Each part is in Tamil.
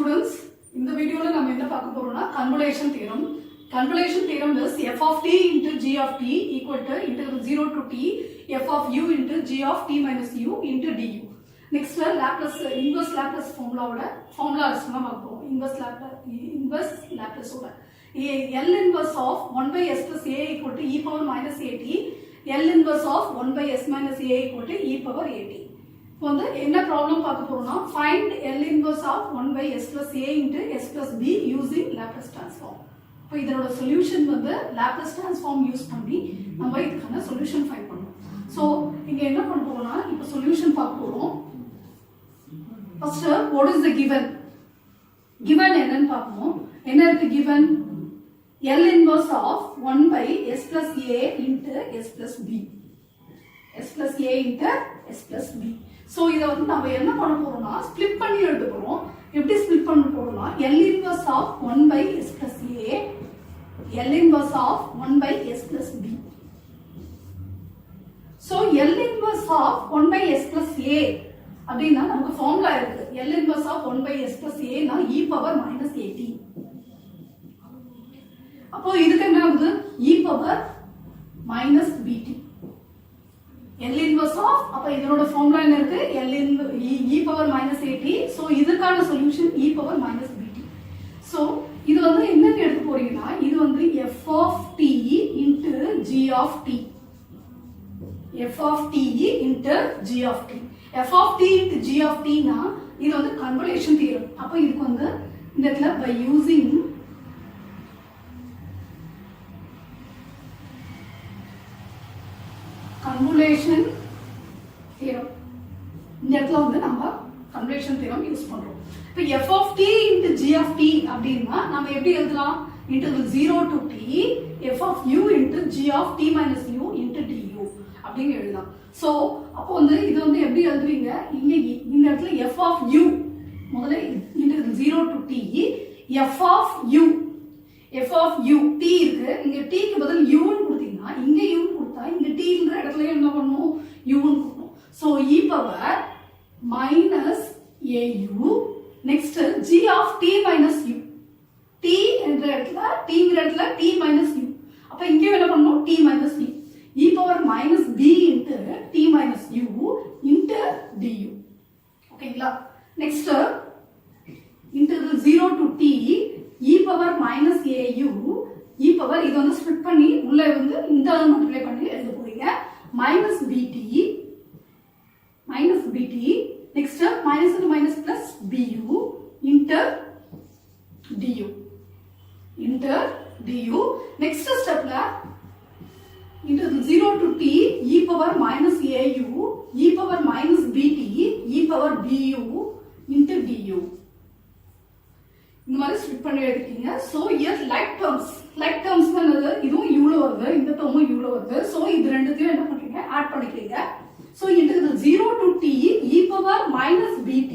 students, இந்த வீடியோல நம்ம என்ன பார்க்க போறோம்னா convolution theorem. Convolution theorem is f of t into g of t equal to integral 0 to t f of u into g of t minus u into du. Next Laplace inverse Laplace formula ஓட formula நம்ம பார்க்க போறோம். Inverse Laplace ஓட L inverse of 1 by s plus a equal to e power minus at. L inverse of 1 by s minus a equal to e power at. இப்போ வந்து என்ன ப்ராப்ளம் பார்க்க போறோம்னா find L inverse of 1 by s plus a into s plus b using Laplace transform. இப்போ இதோட சொல்யூஷன் வந்து Laplace transform யூஸ் பண்ணி நம்ம இதுக்கான சொல்யூஷன் ஃபைண்ட் பண்ணோம். சோ இங்க என்ன பண்ண போறோம்னா இப்போ சொல்யூஷன் பார்க்க போறோம். First what is the given என்னன்னு பார்ப்போம். என்ன இருக்கு given? L inverse of 1 by s plus a into s plus b. s plus a into s plus b. So இத வந்து நம்ம என்ன பண்ண போறோம்னா ஸ்ப்ளிட் பண்ணி எழுத போறோம். எப்படி ஸ்ப்ளிட் பண்ண போறோம்னா L inverse of 1 by s plus a L inverse of 1 by s plus b. So L inverse of 1 by s plus a அப்படினா நமக்கு ஃபார்முலா இருக்கு. L inverse of 1 by s plus a னா e power minus at. அப்போ இதுக்கு என்ன ஆகுது? e power minus bt. L inverse of அப்ப இதனோட ஃபார்முலா என்ன இருக்கு? e power minus at. So இதுக்கான solution e power minus bt. So இது வந்து என்னன்னு எடுத்து போறீங்கன்னா இது வந்து f of t into g of t. f of t into g of t. f of t into g of t னா இது வந்து convolution theorem. அப்ப இதுக்கு வந்து இந்த இடத்துல by using convolution theorem இந்த இடத்துல வந்து நம்ம convolution theorem யூஸ் பண்றோம். இப்போ f of t into g of t அப்படினா நாம எப்படி எழுதலாம்? integral 0 to t f of u into g of t minus u into du அப்படிங்க எழுதலாம். சோ அப்போ வந்து இது வந்து எப்படி எழுதுவீங்க? இங்க இந்த இடத்துல f of u முதல்ல integral 0 to t f of u t இருக்கு. இங்க t க்கு பதில் u ன்னு கொடுத்தீங்கன்னா இங்க u கொடுத்தா இங்க t ங்கற இடத்துல என்ன பண்ணனும்? u ன்னு கொடுக்கணும். So e power minus au next g of t minus u. t என்ற இடத்துல t ங்கற இடத்துல t minus u. அப்ப இங்க என்ன பண்ணனும்? t minus u. e power minus b into t minus u into du. ஓகேங்களா? next integral 0 to t e power minus au e power இது வந்து ஸ்ப்ளிட் பண்ணி உள்ள வந்து இந்த மல்டிப்ளை பண்ணி எழுத போறீங்க minus bt next minus into minus plus bu into du next stepல into 0 to t e power minus au e power minus bt e power bu into du இந்த மாதிரி ஸ்ப்ளிட் பண்ணி எடுத்தீங்க. சோ here like terms என்னது? இதுவும் இவ்ளோ வருது, இந்த டேர்மும் இவ்ளோ வருது. சோ இது ரெண்டுத்தையும் என்ன பண்றீங்க? ஆட் பண்ணிக்கிறீங்க. So integral 0 to t e power minus bt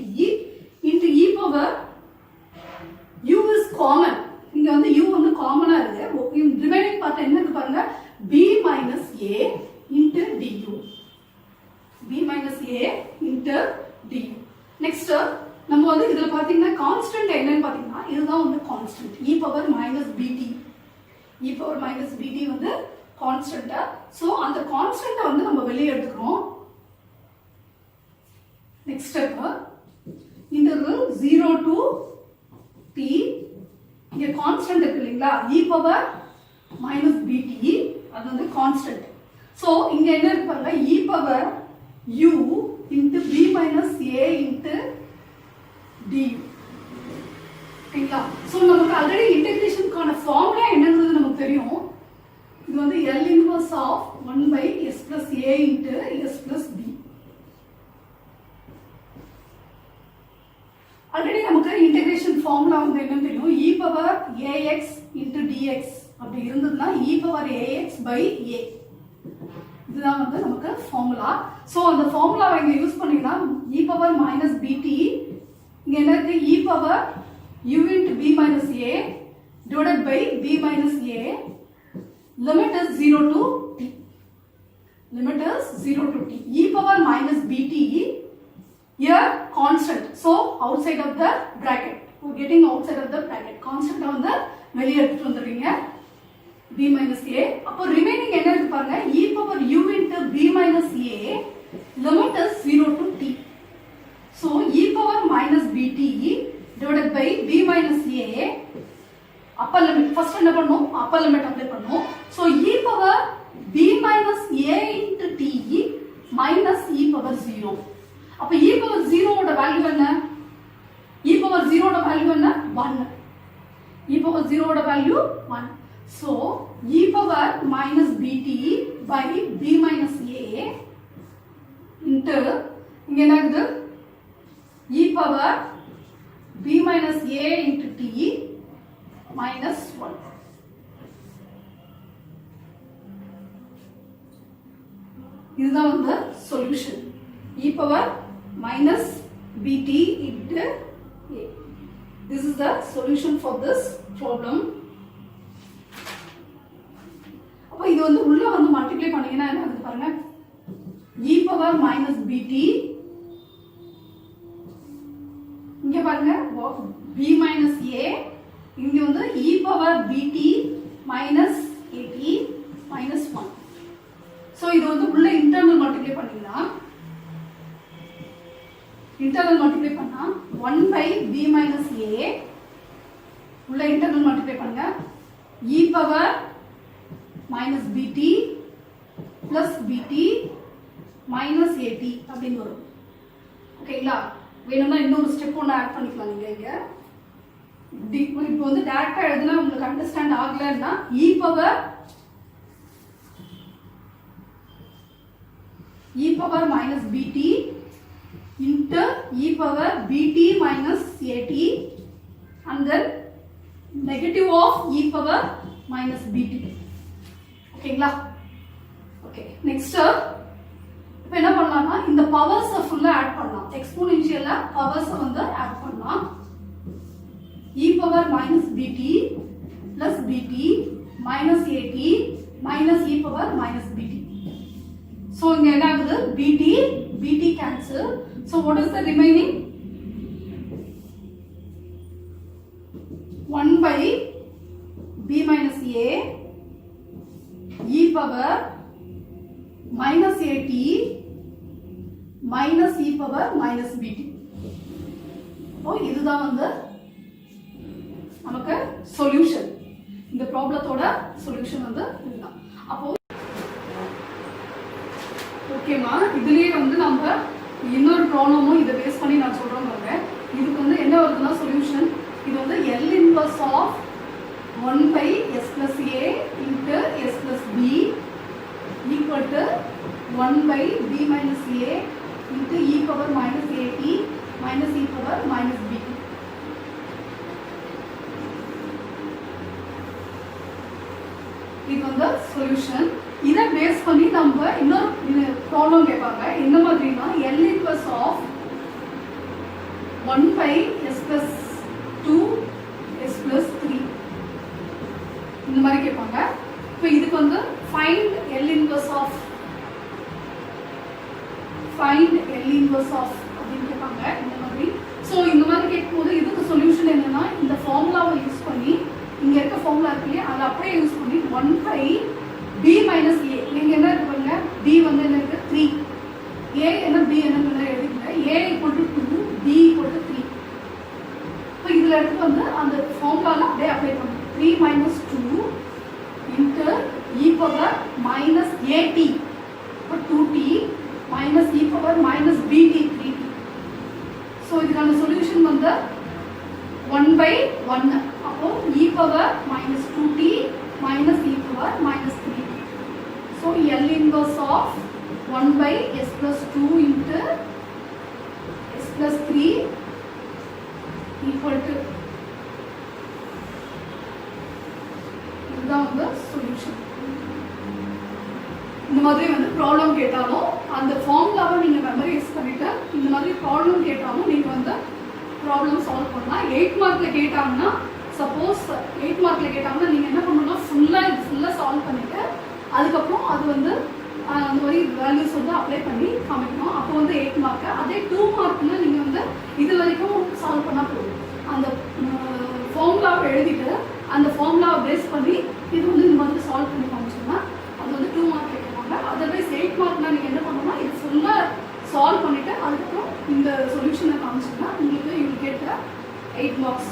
into e power u is common. இங்க வந்து u வந்து காமனா இருக்கு. ரிமைனிங் பார்ட் என்ன இருக்கு பாருங்க? b minus a into du. b minus a into du. next நம்ம வந்து இதுல பாத்தீங்கன்னா கான்ஸ்டன்ட் என்னன்னு பாத்தீங்கன்னா இதுதான் வந்து constant e power minus bt வந்து கான்ஸ்டன்ட். சோ அந்த கான்ஸ்டன்ட் வந்து நம்ம வெளிய எடுத்துக்கிறோம். Next step integral 0 to t இங்க கான்ஸ்டன்ட் இருக்கு இல்லீங்களா? e power minus bt அது வந்து கான்ஸ்டன்ட். சோ இங்க என்ன இருக்கு பாருங்க? e power u into b minus a into du. ஓகேங்களா? சோ நமக்கு ஆல்ரெடி இன்டகிரேஷனுக்கான ஃபார்முலா என்னங்கிறது நமக்கு தெரியும். இது வந்து L inverse of 1 by s plus a into s plus b. Already நமக்கு இன்டகிரேஷன் ஃபார்முலா வந்து என்னன்னு தெரியும்? e power ax into dx அப்படி இருந்ததுன்னா e power ax by a. இதுதான் வந்து நமக்கு ஃபார்முலா. சோ அந்த ஃபார்முலாவை இங்க யூஸ் பண்ணீங்கன்னா e power minus bt இங்க என்ன இருக்கு? e power u into b minus a divided by b minus a limit is 0 to t. e power minus bt here constant. So outside of the bracket. getting outside of the bracket. Constant வந்து வெளியே எடுத்துட்டு வந்துடுறீங்க. b minus a. அப்போ remaining என்ன இருக்கு பாருங்க, e power u into b minus a, limit is 0 to t. So e power minus bt divided by b minus a, upper limit. First என்ன பண்ணோம், upper limit apply பண்ணோம். So e power b minus a into t minus e power 0. அப்போ e power 0 ஓட வேல்யூ என்ன, e power 0 ஓட வேல்யூ என்ன, 1. e power 0 ஓட value 1. So e power minus bt by b minus a into இங்க என்ன இருக்குது, e power b minus a into t minus 1. இதுதான் வந்து solution. e power minus bt into a. This is the solution for this problem. அப்போ இது வந்து உள்ள வந்து மல்டிப்ளை பண்ணீங்கன்னா என்ன ஆகுது பாருங்க, e power minus bt, இங்க பாருங்க b minus a, இங்க வந்து e power bt minus at minus 1. So இது வந்து உள்ள இன்டர்னல் மல்டிப்ளை பண்ணீங்கன்னா, இன்டர்னல் மல்டிப்ளை பண்ணா 1 by b minus a, உள்ள இன்டர்னல் மல்டிப்ளை பண்ணுங்க, e power minus bt plus bt minus at அப்படின்னு வரும். ஓகேங்களா, வேணும்னா இன்னொரு ஸ்டெப் ஒன்று ஆட் பண்ணிக்கலாம். நீங்க இங்க இப்போ வந்து டைரக்டா எழுதுனா உங்களுக்கு understand ஆகலன்னா e power minus bt into e power bt minus at and then negative of e power minus bt. ஓகேங்களா, ஓகே. நெக்ஸ்ட் இப்போ என்ன பண்ணலாம்னா இந்த பவர்ஸ் ஃபுல்லா ஆட் பண்ணலாம். எக்ஸ்போனென்ஷியல்ல பவர்ஸ் வந்து ஆட் பண்ணலாம். e power minus bt plus bt minus at minus e power minus bt. So இங்க என்ன ஆகுது, bt cancel. So what is the remaining, 1 by b minus a e power minus at minus e power minus bt. அப்போ இதுதான் வந்து நமக்கு சொல்யூஷன். இந்த ப்ராப்ளத்தோட சொல்யூஷன் வந்து இதுதான். அப்போ ஓகேமா, இதுலயே வந்து நம்ம இன்னொரு ப்ராப்ளமும் இதை பேஸ் பண்ணி நான் சொல்றேன் பாருங்க. இதுக்கு வந்து என்ன வருதுன்னா சொல்யூஷன், இது வந்து L inverse of 1 by s plus a into s plus b equal to 1 by b minus a into e power minus at minus e power minus bt. இது வந்து சொல்யூஷன். இதை பேஸ் பண்ணி நம்ம இன்னொரு ப்ராப்ளம் கேட்பாங்க. என்ன மாதிரினா L inverse of 1 by s plus 2 s plus 3 இந்த மாதிரி கேட்பாங்க. இப்போ இதுக்கு வந்து find L inverse of அப்படின்னு கேட்பாங்க இந்த மாதிரி. ஸோ இந்த மாதிரி கேட்கும்போது இதுக்கு சொல்யூஷன் என்னன்னா, இந்த ஃபார்முலாவை யூஸ் பண்ணி, இங்க இருக்க ஃபார்முலா இருக்கு இல்லையா, அதை அப்படியே யூஸ் பண்ணி 1 by b minus a, நீங்க என்ன இருக்கு பாருங்க, b வந்து என்ன இருக்கு 3, a என்ன b என்ன எழுதிக்கங்க, a equal to 2, b equal to 3. இப்போ இதுல எடுத்து வந்து அந்த ஃபார்முலால அப்படியே அப்ளை பண்ணுங்க. 3 minus 2 into e power minus at, இப்போ 2t minus e power minus bt 3t. So இதுக்கான சொல்யூஷன் வந்து 1 by 1. அப்போ e power minus 2t minus e power minus 3t. So L inverse of 1 by s plus 2 into s plus 3 equal to, இதுதான் வந்து சொல்யூஷன். இந்த மாதிரி வந்து ப்ராப்ளம் கேட்டாலும் அந்த ஃபார்முலாவை நீங்கள் மெமரைஸ் பண்ணிட்டு இந்த மாதிரி ப்ராப்ளம் கேட்டாலும் நீங்கள் வந்து ப்ராப்ளம் சால்வ் பண்ணலாம். 8 மார்க்கில் கேட்டாங்கன்னா, சப்போஸ் 8 மார்க்கில் கேட்டாங்கன்னா நீங்கள் என்ன பண்ணணும்னா ஃபுல்லாக சால்வ் பண்ணிவிட்டு அதுக்கப்புறம் அது வந்து அந்த மாதிரி வேல்யூஸ் வந்து அப்ளை பண்ணி காமிக்கணும். அப்போ வந்து 8 மார்க்கு. அதே 2 மார்க்னா நீங்கள் வந்து இது வரைக்கும் சால்வ் பண்ணால் போதும். அந்த எழுதிட்டு அந்த ஃபார்முலாவை பேஸ் பண்ணி இது வந்து இந்த மாதிரி சால்வ் பண்ணி காமிச்சோம்னா அது வந்து 2 மார்க் கேட்குவாங்க. அதர்வைஸ் 8 மார்க்னா நீங்கள் என்ன பண்ணணும்னா இது ஃபுல்லாக சால்வ் பண்ணிவிட்டு அதுக்கப்புறம் இந்த சொல்யூஷனை காமிச்சிங்கன்னா உங்களுக்கு யூ வில் கெட் 8 மார்க்ஸ்.